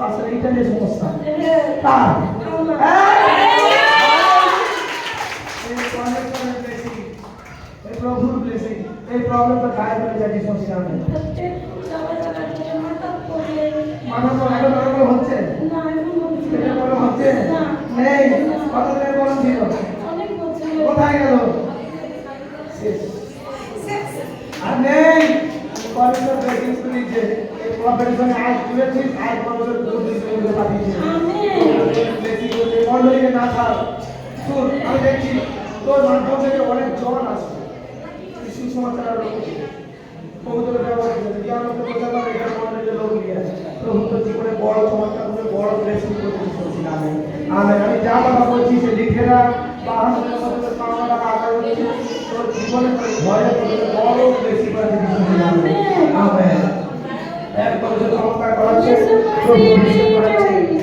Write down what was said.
আসলে এটা নিয়ে সমস্যা তার এই প্রভুর ব্লেসিং এই প্রবলেম তো গায়ে পড়ে যায় সমস্যা নেই মাথা তো এখন হচ্ছে এটা কোনো হচ্ছে নেই কত দিনের বলা ছিল কোথায় গেল আর নেই পবিত্র ব্লেসিং দিচ্ছে এই প্রফেশন আজ দিয়েছিস আজ পবিত্র ব্লেসিং পাঠিয়েছিস ব্লেসিং হচ্ছে মণ্ডলীকে না ছাড় শুন আমি দেখছি তোর মাধ্যম থেকে অনেক জন আছে সুসমাচার পবিত্র ব্যবহার করেছে জ্ঞানকে বোঝা পারে এটা মণ্ডলীর লোক নিয়ে প্রভু তো জীবনে বড় চমৎকার করে বড় ব্লেসিং করতে চলছি আমেন আমেন আমি যা কথা বলছি সে লিখে রাখ বাহানের মধ্যে পাওয়া টাকা আকার হচ্ছে তোর জীবনে তোর ঘরে বড় ব্লেসিং করে দিচ্ছি আমেন আমেন এক বছর চমৎকার করাচ্ছে প্রভু